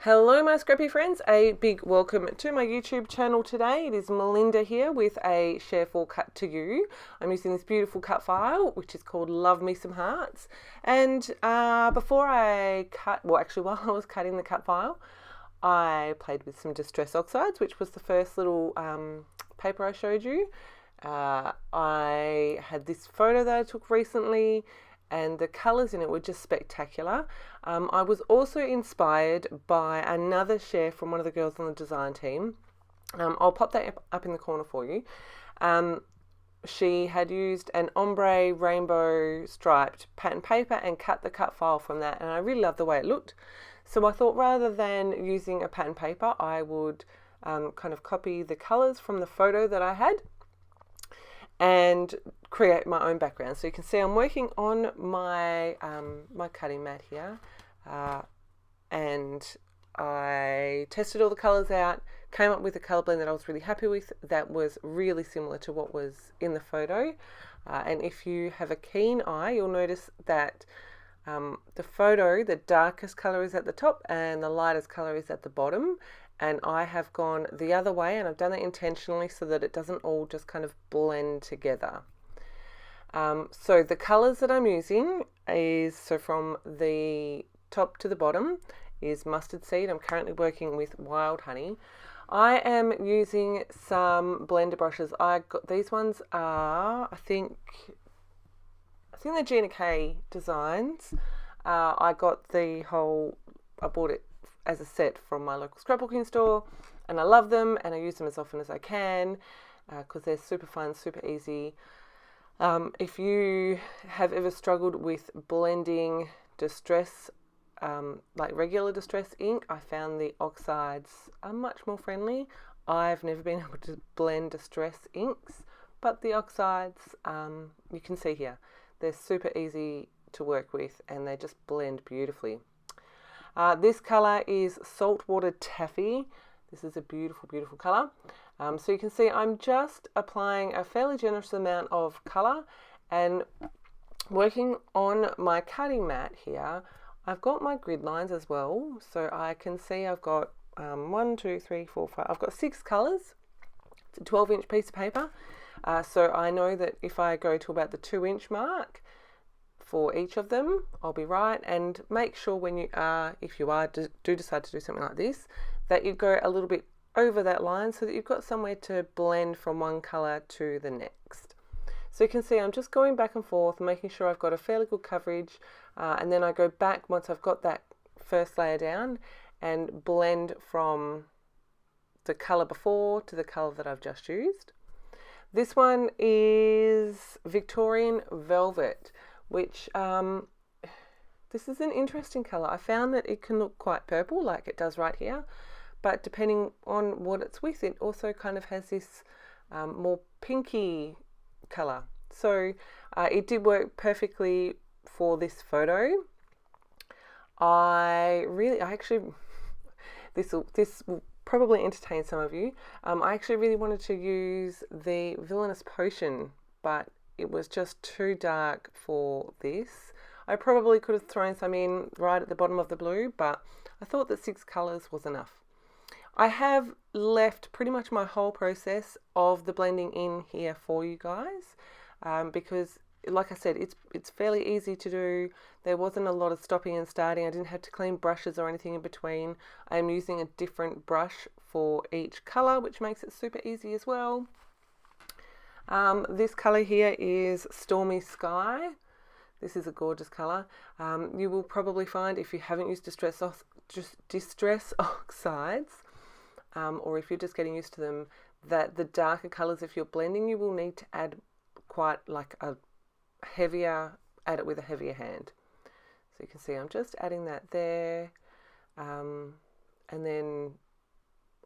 Hello my scrappy friends, a big welcome to my YouTube channel today. It is Melinda here with a share for cut to you. I'm using this beautiful cut file which is called Love Me Some Hearts, and before I cut, well actually while I was cutting the cut file, I played with some Distress Oxides, which was the first little paper I showed you. I had this photo that I took recently and the colours in it were just spectacular. I was also inspired by another share from one of the girls on the design team. I'll pop that up in the corner for you. She had used an ombre rainbow striped pattern paper and cut the cut file from that, and I really loved the way it looked. So I thought rather than using a pattern paper, I would kind of copy the colours from the photo that I had and create my own background. So you can see I'm working on my my cutting mat here, and I tested all the colours out, came up with a colour blend that I was really happy with that was really similar to what was in the photo. And if you have a keen eye, you'll notice that the photo, the darkest colour is at the top and the lightest colour is at the bottom. And I have gone the other way, and I've done it intentionally so that it doesn't all just kind of blend together. So the colours that I'm using is, so from the top to the bottom is Mustard Seed. I'm currently working with Wild Honey. I am using some blender brushes. These ones are, I think they're Gina K designs. I got I bought it as a set from my local scrapbooking store, and I love them and I use them as often as I can because they're super fun, super easy. If you have ever struggled with blending distress, like regular distress ink, I found the Oxides are much more friendly. I've never been able to blend distress inks, but the Oxides, you can see here, they're super easy to work with and they just blend beautifully. This colour is Saltwater Taffy. This is a beautiful, beautiful colour. So you can see I'm just applying a fairly generous amount of colour and working on my cutting mat here. I've got my grid lines as well. So I can see I've got 1, 2, 3, 4, 5. I've got 6 colours. It's a 12-inch piece of paper. So I know that if I go to about the 2-inch mark, for each of them, I'll be right. And make sure when you are, if you do decide to do something like this, that you go a little bit over that line so that you've got somewhere to blend from one colour to the next. So you can see I'm just going back and forth, making sure I've got a fairly good coverage, and then I go back once I've got that first layer down and blend from the colour before to the colour that I've just used. This one is Victorian Velvet, which this is an interesting colour. I found that it can look quite purple like it does right here, but depending on what it's with, it also kind of has this more pinky colour. So it did work perfectly for this photo. This will probably entertain some of you. I actually really wanted to use the Villainous Potion, but it was just too dark for this. I probably could have thrown some in right at the bottom of the blue, but I thought that 6 colours was enough. I have left pretty much my whole process of the blending in here for you guys, because like I said, it's fairly easy to do. There wasn't a lot of stopping and starting. I didn't have to clean brushes or anything in between. I am using a different brush for each colour, which makes it super easy as well. This colour here is Stormy Sky. This is a gorgeous colour. You will probably find, if you haven't used Distress Oxides, or if you're just getting used to them, that the darker colours, if you're blending, you will need to add quite like add it with a heavier hand. So you can see I'm just adding that there, and then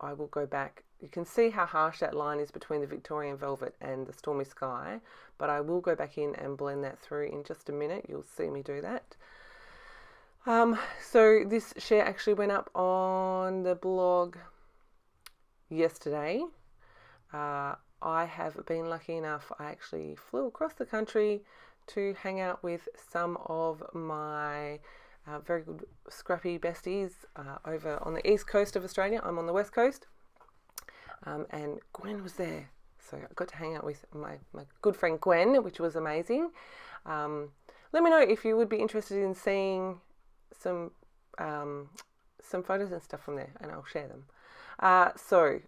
I will go back. You can see how harsh that line is between the Victorian Velvet and the Stormy Sky, but I will go back in and blend that through in just a minute. You'll see me do that. So this share actually went up on the blog yesterday. I have been lucky enough, I actually flew across the country to hang out with some of my very good scrappy besties over on the east coast of Australia. I'm on the west coast. And Gwen was there. So I got to hang out with my good friend Gwen, which was amazing. Let me know if you would be interested in seeing some photos and stuff from there, and I'll share them. So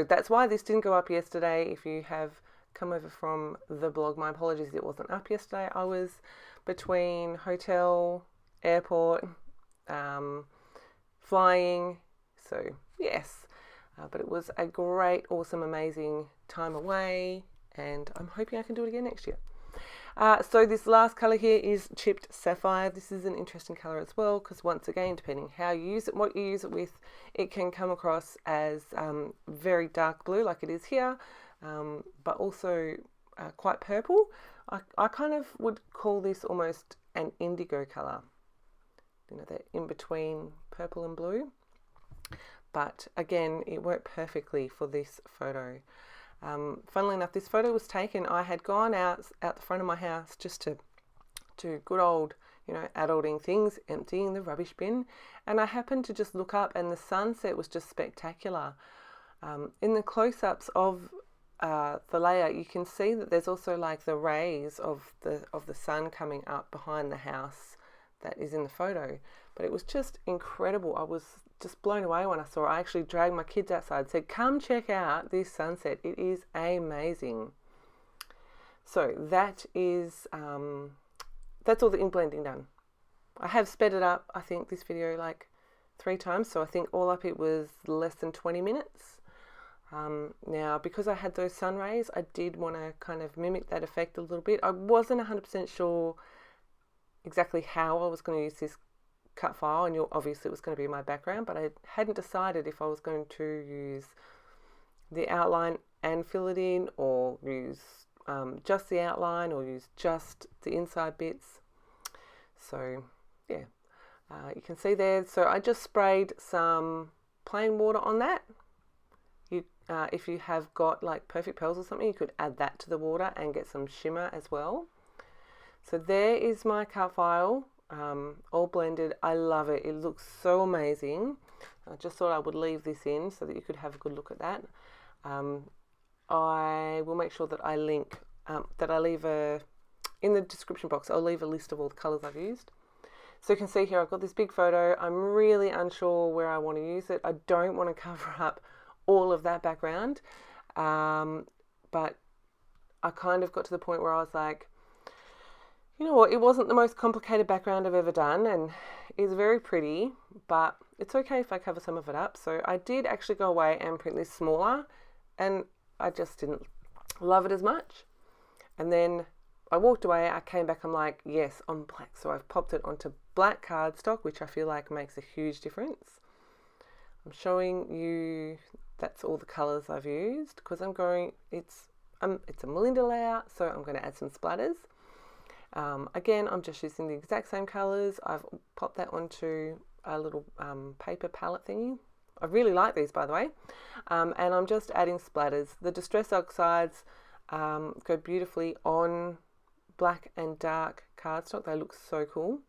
that's why this didn't go up yesterday. If you have come over from the blog, my apologies, it wasn't up yesterday. I was between hotel, airport, flying, so yes. But it was a great, awesome, amazing time away, and I'm hoping I can do it again next year. So this last colour here is Chipped Sapphire. This is an interesting colour as well, because once again, depending how you use it, what you use it with, it can come across as very dark blue like it is here, but also quite purple. I kind of would call this almost an indigo colour, you know, that in between purple and blue. But again, it worked perfectly for this photo. Funnily enough, this photo was taken, I had gone out the front of my house just to do good old, you know, adulting things, emptying the rubbish bin, and I happened to just look up and the sunset was just spectacular. In the close-ups of the layer, you can see that there's also like the rays of the sun coming up behind the house that is in the photo. But it was just incredible. I was just blown away when I saw it. I actually dragged my kids outside, said, come check out this sunset. It is amazing. So that is, that's all the ink blending done. I have sped it up, I think, this video like 3 times. So I think all up it was less than 20 minutes. Now, because I had those sun rays, I did want to kind of mimic that effect a little bit. I wasn't 100% sure exactly how I was going to use this cut file, and obviously it was going to be my background, but I hadn't decided if I was going to use the outline and fill it in, or use just the outline, or use just the inside bits. So yeah, you can see there. So I just sprayed some plain water on that. If you have got like Perfect Pearls or something, you could add that to the water and get some shimmer as well. So there is my cut file, all blended. I love it. It looks so amazing. I just thought I would leave this in so that you could have a good look at that. I will make sure that I link, that I leave in the description box, I'll leave a list of all the colours I've used. So you can see here I've got this big photo. I'm really unsure where I want to use it. I don't want to cover up all of that background, but I kind of got to the point where I was like, you know what, it wasn't the most complicated background I've ever done, and it's very pretty, but it's okay if I cover some of it up. So I did actually go away and print this smaller, and I just didn't love it as much. And then I walked away, I came back, I'm like, yes, on black. So I've popped it onto black cardstock, which I feel like makes a huge difference. I'm showing you that's all the colours I've used, because I'm going, it's a Melinda layout, so I'm going to add some splatters. Again, I'm just using the exact same colours. I've popped that onto a little paper palette thingy. I really like these, by the way. And I'm just adding splatters. The Distress Oxides go beautifully on black and dark cardstock. They look so cool.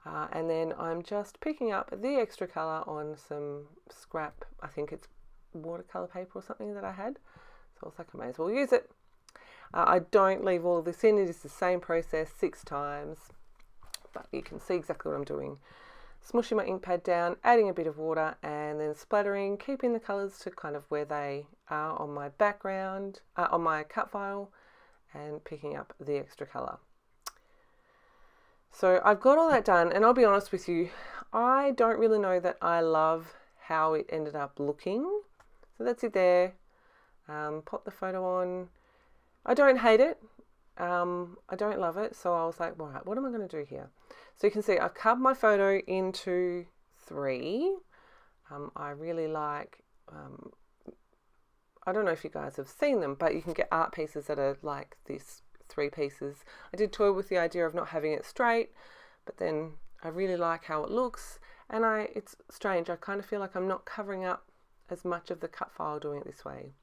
And then I'm just picking up the extra colour on some scrap, I think it's watercolour paper or something that I had. So I was like, I may as well use it. I don't leave all of this in. It is the same process 6 times, but you can see exactly what I'm doing. Smushing my ink pad down, adding a bit of water, and then splattering, keeping the colours to kind of where they are on my background, on my cut file, and picking up the extra colour. So I've got all that done, and I'll be honest with you, I don't really know that I love how it ended up looking. So that's it there. Pop the photo on. I don't hate it. I don't love it. So I was like, all right, what am I going to do here? So you can see I've cut my photo into 3. I really like, I don't know if you guys have seen them, but you can get art pieces that are like this 3 pieces. I did toy with the idea of not having it straight, but then I really like how it looks, and it's strange. I kind of feel like I'm not covering up as much of the cut file doing it this way.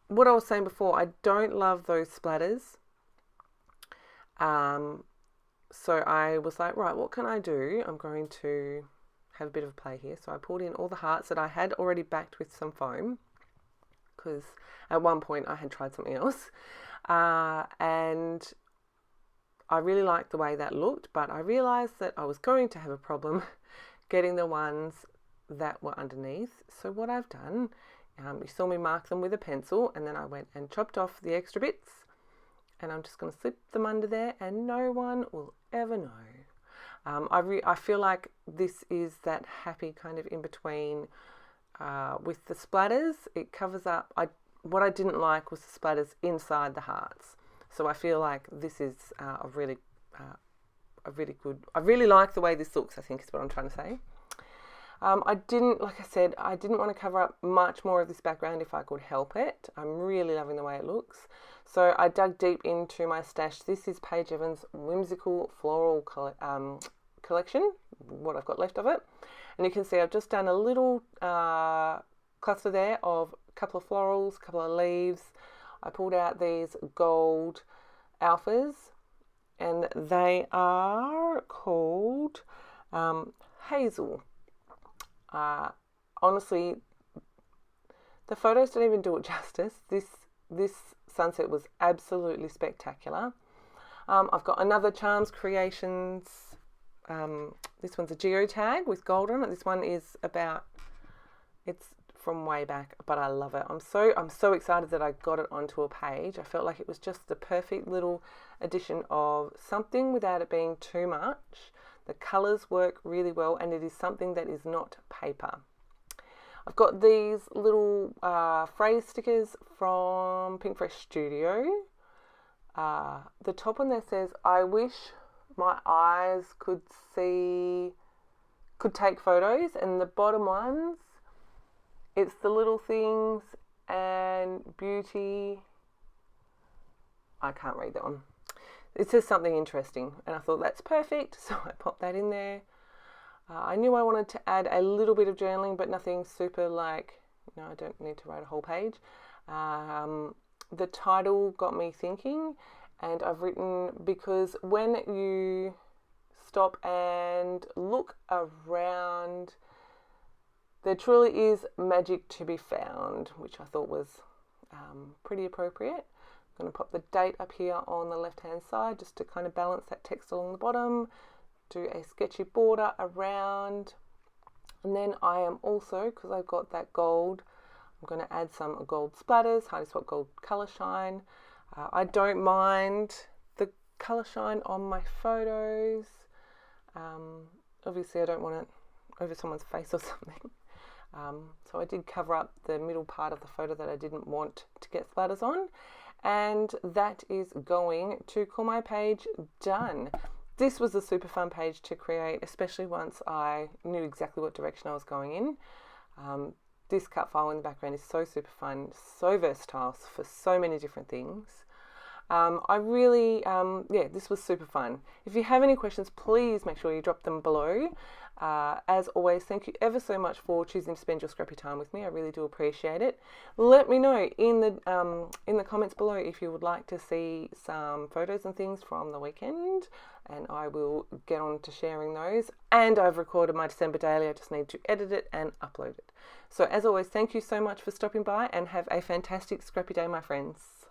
What I was saying before, I don't love those splatters. So I was like, right, what can I do? I'm going to have a bit of a play here. So I pulled in all the hearts that I had already backed with some foam, because at one point I had tried something else. And I really liked the way that looked, but I realised that I was going to have a problem getting the ones that were underneath. So what I've done, you saw me mark them with a pencil, and then I went and chopped off the extra bits, and I'm just going to slip them under there, and no one will ever know. I feel like this is that happy kind of in between with the splatters. It covers up. What I didn't like was the splatters inside the hearts. So I feel like this is a really good. I really like the way this looks, I think is what I'm trying to say. Like I said, I didn't want to cover up much more of this background if I could help it. I'm really loving the way it looks. So I dug deep into my stash. This is Paige Evans' Whimsical Floral collection, what I've got left of it. And you can see I've just done a little cluster there of a couple of florals, a couple of leaves. I pulled out these gold alphas, and they are called Hazel. Honestly, the photos don't even do it justice. This sunset was absolutely spectacular. I've got another Charms Creations. This one's a geotag with gold on it. This one is it's from way back, but I love it. I'm so excited that I got it onto a page. I felt like it was just the perfect little addition of something without it being too much. The colours work really well, and it is something that is not paper. I've got these little phrase stickers from Pink Fresh Studio. The top one there says, "I wish my eyes could take photos," and the bottom ones, it's the little things and beauty. I can't read that one. It says something interesting, and I thought that's perfect, so I popped that in there. I knew I wanted to add a little bit of journaling, but nothing super like, I don't need to write a whole page. The title got me thinking, and I've written, because when you stop and look around, there truly is magic to be found, which I thought was pretty appropriate. I'm going to pop the date up here on the left hand side just to kind of balance that text along the bottom. Do a sketchy border around, and then I am also, because I've got that gold, I'm going to add some gold splatters, Hardy Swap Gold Colour Shine. I don't mind the colour shine on my photos. Obviously I don't want it over someone's face or something. So I did cover up the middle part of the photo that I didn't want to get splatters on. And that is going to call my page done. This was a super fun page to create, especially once I knew exactly what direction I was going in. This cut file in the background is so super fun, so versatile for so many different things. This was super fun. If you have any questions, please make sure you drop them below. As always, thank you ever so much for choosing to spend your scrappy time with me. I really do appreciate it. Let me know in the comments below if you would like to see some photos and things from the weekend, and I will get on to sharing those. And I've recorded my December daily. I just need to edit it and upload it. So as always, thank you so much for stopping by, and have a fantastic scrappy day, my friends.